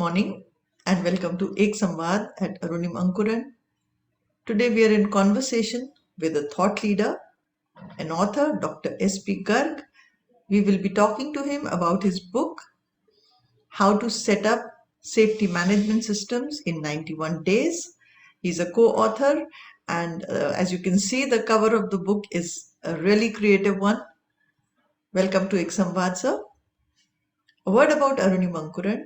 morning and welcome to Ek Samvad at Arunim Ankuran. Today we are in conversation with a thought leader, an author, Dr. S.P. Garg. We will be talking to him about his book, How to Set Up Safety Management Systems in 91 Days. He's a co-author and as you can see, the cover of the book is a really creative one. Welcome to Ek Samvad, sir. A word about Arunim Ankuran.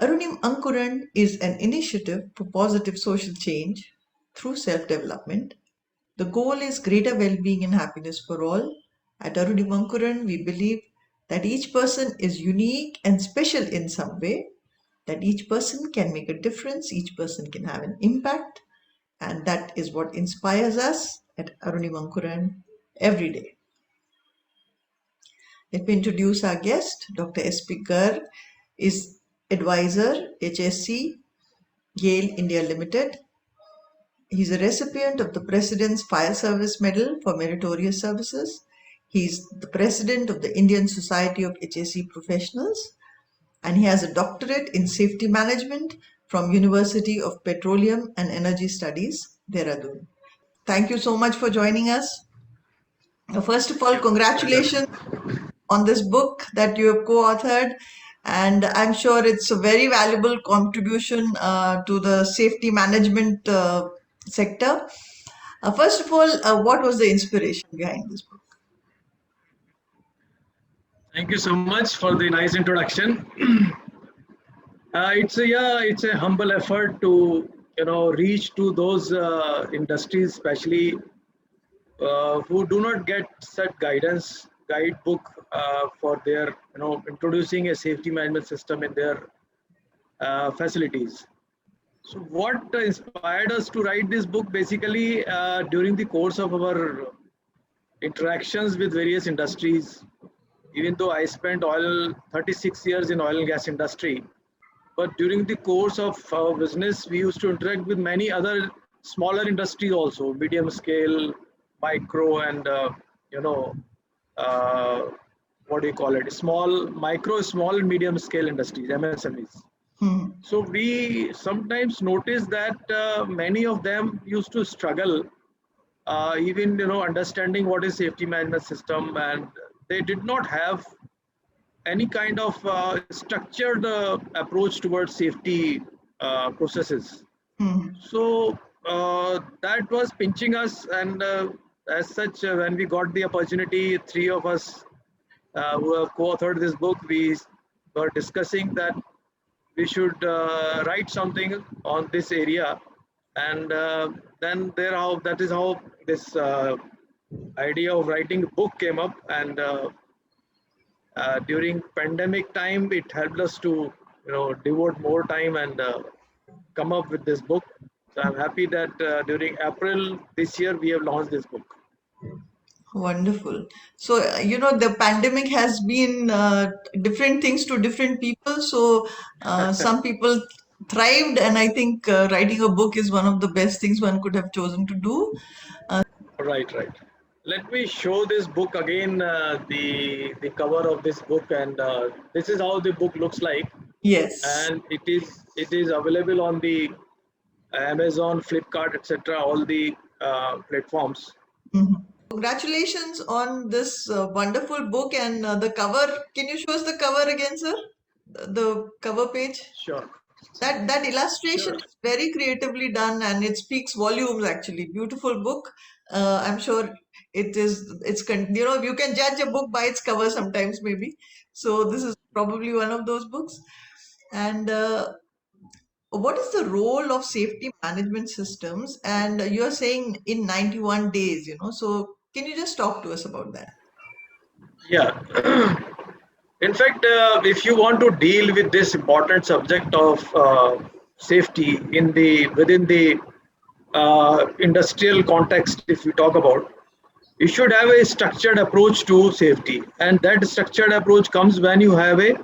Arunim Ankuran is an initiative for positive social change through self-development. The goal is greater well-being and happiness for all. At Arunim Ankuran, we believe that each person is unique and special in some way, that each person can make a difference, each person can have an impact, and that is what inspires us at Arunim Ankuran every day. Let me introduce our guest. Dr. S.P. Garg is advisor, HSC, Yale India Limited. He's a recipient of the President's Fire Service Medal for Meritorious Services. He's the president of the Indian Society of HSC Professionals, and he has a doctorate in safety management from University of Petroleum and Energy Studies, Dehradun. Thank you so much for joining us. First of all, congratulations on this book that you have co-authored, and I'm sure it's a very valuable contribution to the safety management sector. First of all, what was the inspiration behind this book? Thank you so much for the nice introduction. It's a humble effort to reach to those industries, especially who do not get such guidebook for their introducing a safety management system in their facilities. So what inspired us to write this book? Basically, during the course of our interactions with various industries, even though I spent 36 years in oil and gas industry, but during the course of our business, we used to interact with many other smaller industries also, medium scale, micro, and what do you call it? Small and medium scale industries, MSMEs. So we sometimes notice that many of them used to struggle, even understanding what is safety management system, and they did not have any kind of structured approach towards safety processes. So that was pinching us, and as such, when we got the opportunity, three of us who have co-authored this book, we were discussing that we should write something on this area, and then that is how this idea of writing a book came up. And during pandemic time, it helped us to devote more time and come up with this book. So I'm happy that during April this year we have launched this book. Wonderful. So, the pandemic has been different things to different people. So, some people thrived, and I think writing a book is one of the best things one could have chosen to do. Right. Let me show this book again, the cover of this book, and this is how the book looks like. Yes. And it is available on the Amazon, Flipkart, etc., all the platforms. Congratulations on this wonderful book and the cover. Can you show us the cover again, sir? The cover page? Sure. That illustration is very creatively done, and it speaks volumes actually. Beautiful book. I'm sure you can judge a book by its cover sometimes maybe. So this is probably one of those books. And what is the role of safety management systems? And you're saying in 91 days, so can you just talk to us about that? Yeah. In fact, if you want to deal with this important subject of safety within the industrial context, if we talk about, you should have a structured approach to safety, and that structured approach comes when you have a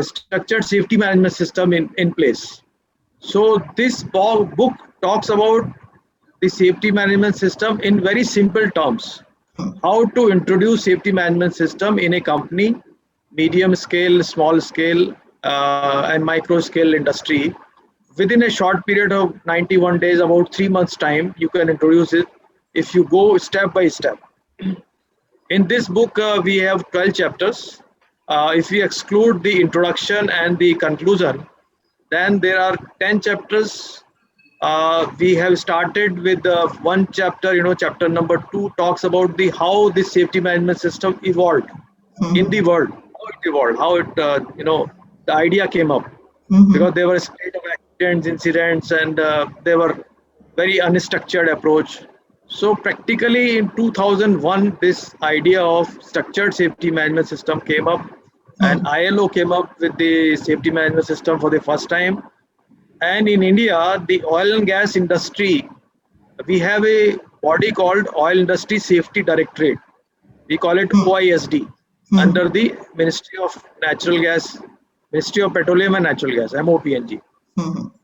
structured safety management system in place. So this book talks about the safety management system in very simple terms. How to introduce safety management system in a company, medium scale, small scale, and micro scale industry, within a short period of 91 days, about 3 months time, you can introduce it if you go step by step. In this book, we have 12 chapters. If we exclude the introduction and the conclusion, then there are 10 chapters. We have started with one chapter, chapter number 2 talks about the how the safety management system evolved in the world, how it evolved, how it, the idea came up, because there were a spate of accidents, incidents, and they were very unstructured approach. So practically in 2001, this idea of structured safety management system came up, and ILO came up with the safety management system for the first time. And in India, the oil and gas industry, we have a body called Oil Industry Safety Directorate. We call it OISD, under the Ministry of Natural Gas, Ministry of Petroleum and Natural Gas, MOPNG.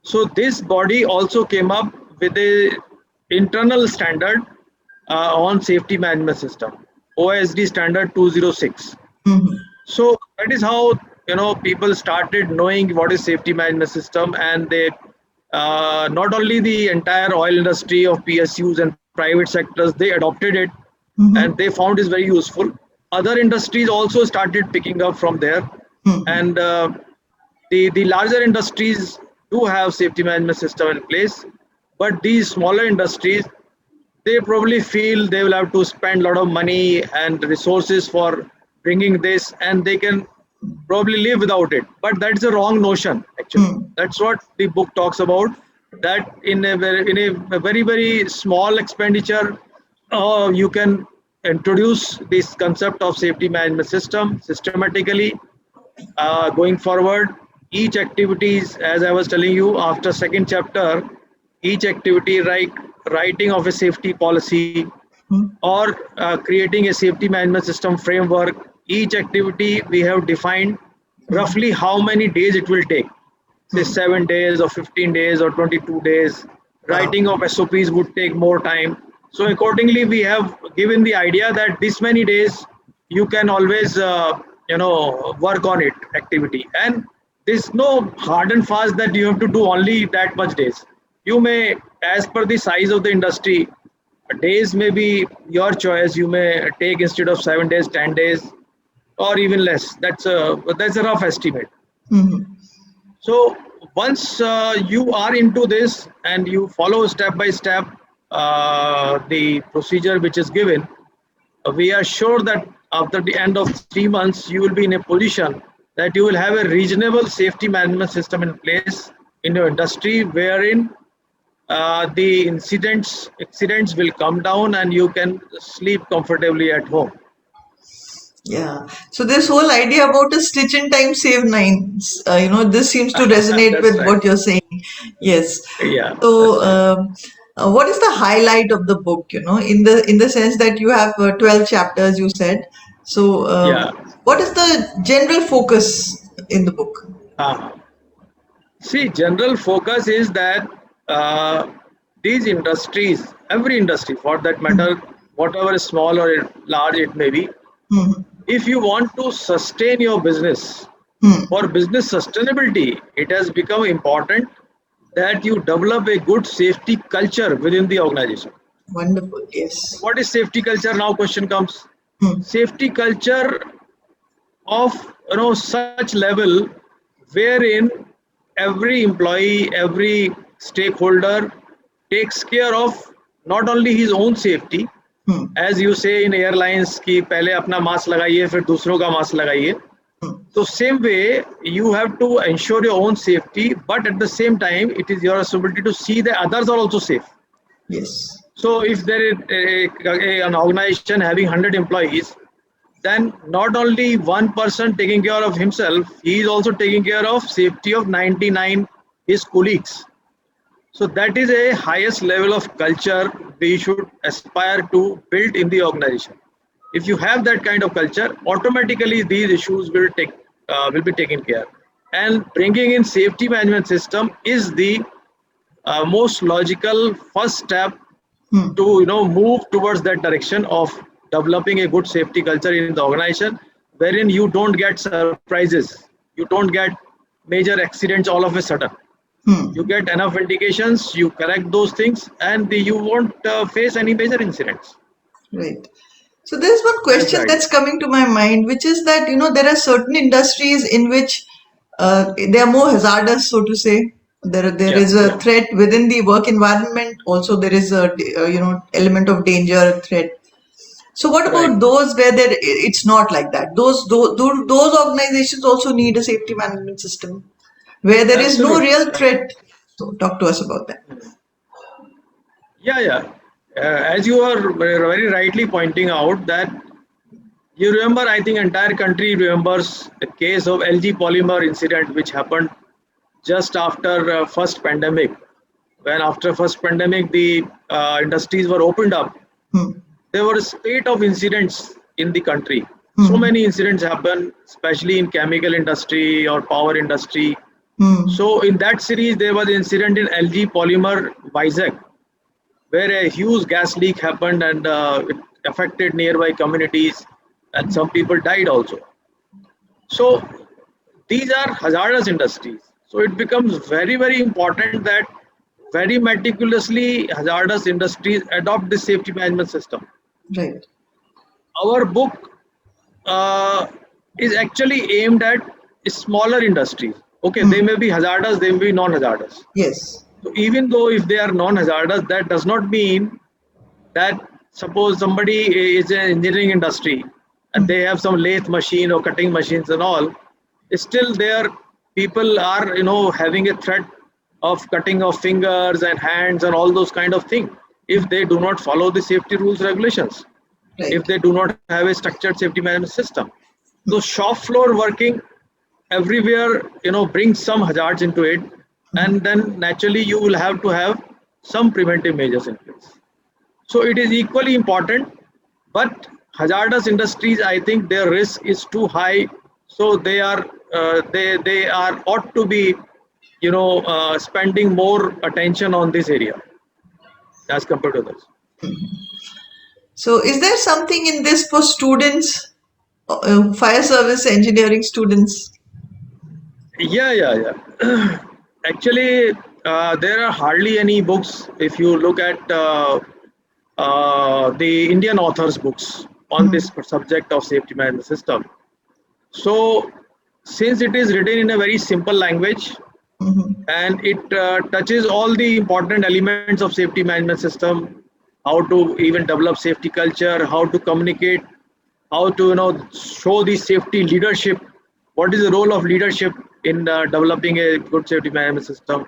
So this body also came up with a internal standard on safety management system, OISD standard 206. So that is how people started knowing what is safety management system, and they not only the entire oil industry of PSUs and private sectors, they adopted it and they found it very useful. Other industries also started picking up from there, and the larger industries do have safety management system in place, but these smaller industries, they probably feel they will have to spend a lot of money and resources for bringing this, and they can probably live without it. But that's a wrong notion, actually. That's what the book talks about, that in a very, very small expenditure, you can introduce this concept of safety management system systematically. Going forward, each activities, as I was telling you, after second chapter, each activity like writing of a safety policy or creating a safety management system framework, each activity we have defined roughly how many days it will take, say 7 days or 15 days or 22 days. Writing of SOPs would take more time. So accordingly, we have given the idea that this many days you can always work on it activity, and there's no hard and fast that you have to do only that much days. You may, as per the size of the industry, days may be your choice. You may take, instead of 7 days, 10 days, or even less. That's a rough estimate. So once you are into this and you follow step by step the procedure which is given, we are sure that after the end of 3 months, you will be in a position that you will have a reasonable safety management system in place in your industry, wherein the accidents will come down and you can sleep comfortably at home. Yeah. So this whole idea about a stitch in time save nines, this seems to resonate with what you're saying. Yes. Yeah. So what is the highlight of the book, in the sense that you have 12 chapters, you said. So what is the general focus in the book? See, general focus is that these industries, every industry for that matter, whatever small or large it may be, if you want to sustain your business, for business sustainability, it has become important that you develop a good safety culture within the organization. Wonderful, yes. What is safety culture? Now question comes. Safety culture of such level wherein every employee, every stakeholder takes care of not only his own safety, as you say in airlines कि पहले अपना mask लगाइए फिर दूसरों का mask लगाइए. So same way you have to ensure your own safety, but at the same time it is your responsibility to see that others are also safe. Yes. So if there is an organization having 100 employees, then not only one person taking care of himself, he is also taking care of safety of 99 his colleagues. So that is a highest level of culture we should aspire to build in the organization. If you have that kind of culture, automatically these issues will be taken care. And bringing in safety management system is the most logical first step to move towards that direction of developing a good safety culture in the organization, wherein you don't get surprises, you don't get major accidents all of a sudden. You get enough indications, you correct those things, and you won't face any major incidents. Right. So there's one question that's coming to my mind, which is that, there are certain industries in which they are more hazardous, so to say. There is a threat within the work environment. Also, there is a element of danger, threat. So what about those where it's not like that? Those organizations also need a safety management system where there is no real threat. So talk to us about that. Yeah. As you are very rightly pointing out that you remember, I think entire country remembers the case of LG Polymer incident which happened just after first pandemic. When after first pandemic the industries were opened up, there were a spate of incidents in the country. So many incidents happened, especially in chemical industry or power industry. So in that series there was an incident in LG Polymer Vizag, where a huge gas leak happened and it affected nearby communities and some people died also. So these are hazardous industries. So it becomes very, very important that very meticulously hazardous industries adopt this safety management system. Right. Our book is actually aimed at smaller industries. Okay, they may be hazardous, they may be non-hazardous. Yes. So even though if they are non-hazardous, that does not mean that suppose somebody is in engineering industry and they have some lathe machine or cutting machines and all, still their people are having a threat of cutting of fingers and hands and all those kind of things if they do not follow the safety rules regulations, if they do not have a structured safety management system. So shop floor working everywhere brings some hazards into it, and then naturally you will have to have some preventive measures in place. So it is equally important, but hazardous industries, I think their risk is too high, so they are ought to be spending more attention on this area as compared to others. So is there something in this for students, fire service engineering students? Yeah. Actually, there are hardly any books. If you look at the Indian authors' books on this subject of safety management system. So, since it is written in a very simple language and it touches all the important elements of safety management system, how to even develop safety culture, how to communicate, how to show the safety leadership, what is the role of leadership in developing a good safety management system,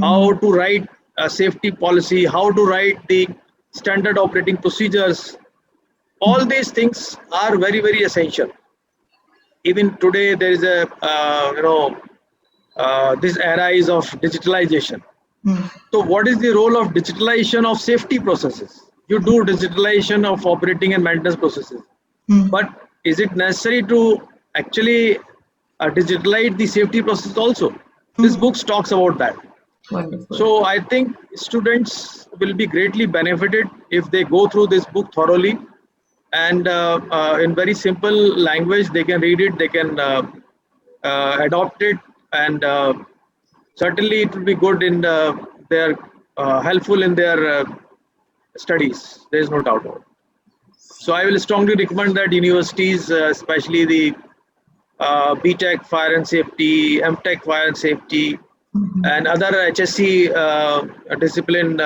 how to write a safety policy, how to write the standard operating procedures. All these things are very, very essential. Even today there is a this era is of digitalization. So what is the role of digitalization of safety processes? You do digitalization of operating and maintenance processes, but is it necessary to actually digitalize the safety process also? This book talks about that. Wonderful. So I think students will be greatly benefited if they go through this book thoroughly, and in very simple language they can read it, they can adopt it, and certainly it will be good in their helpful in their studies. There is no doubt about it. So I will strongly recommend that universities, especially the BTech Fire and Safety, MTech Fire and Safety, and other HSC discipline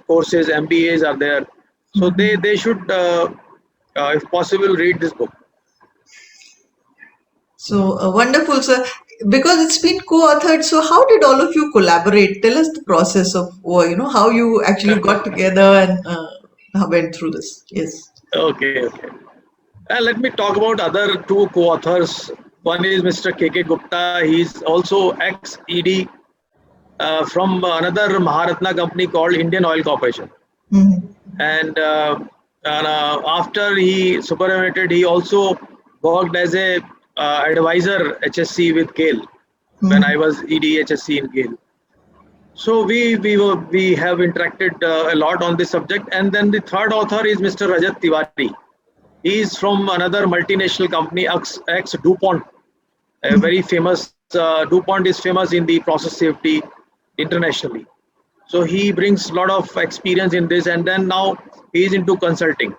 courses, MBAs are there. So they should, if possible, read this book. So wonderful, sir. Because it's been co-authored, so how did all of you collaborate? Tell us the process of, how you actually got together and went through this. Yes. Okay. Let me talk about other two co-authors. One is Mr. K.K. Gupta. He's also ex-ED from another Maharatna company called Indian Oil Corporation. And after he superannuated, he also worked as a advisor HSC with GAIL when I was ED HSC in GAIL. So we have interacted a lot on this subject. And then the third author is Mr. Rajat Tiwari. He is from another multinational company, ex DuPont, a very famous DuPont is famous in the process safety internationally. So he brings a lot of experience in this, and then now he is into consulting.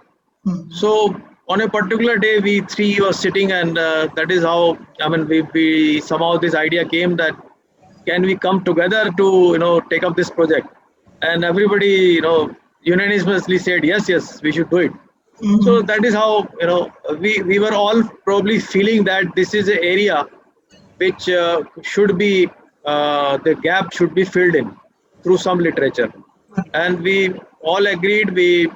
So on a particular day, we three were sitting, and that is how, I mean, we somehow this idea came that can we come together to take up this project, and everybody unanimously said yes, we should do it. So that is how we were all probably feeling that this is an area which should be the gap should be filled in through some literature, and we all agreed. We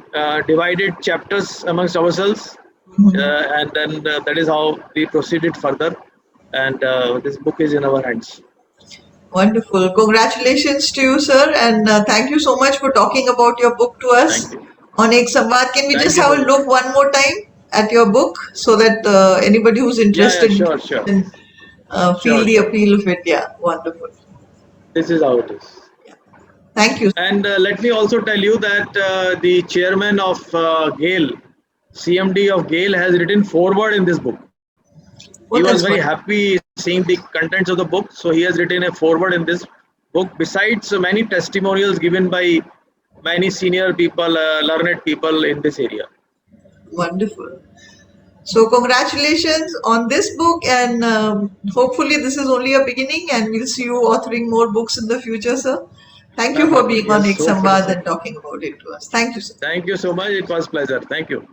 divided chapters amongst ourselves, and then that is how we proceeded further, and this book is in our hands. Wonderful. Congratulations to you, sir, and thank you so much for talking about your book to us on Ek Samvad. Can we just have a look one more time at your book so that anybody who's interested sure. can feel the appeal of it? Yeah, wonderful. This is how it is. Yeah. Thank you. And let me also tell you that the chairman of GAIL, CMD of GAIL, has written foreword in this book. He was very happy seeing the contents of the book, so he has written a foreword in this book. Besides many testimonials given by many senior people, learned people in this area. Wonderful. So congratulations on this book, and hopefully this is only a beginning, and we'll see you authoring more books in the future, sir. Thank you for being on Ek Samvad and talking about it to us. Thank you, sir. Thank you so much. It was a pleasure. Thank you.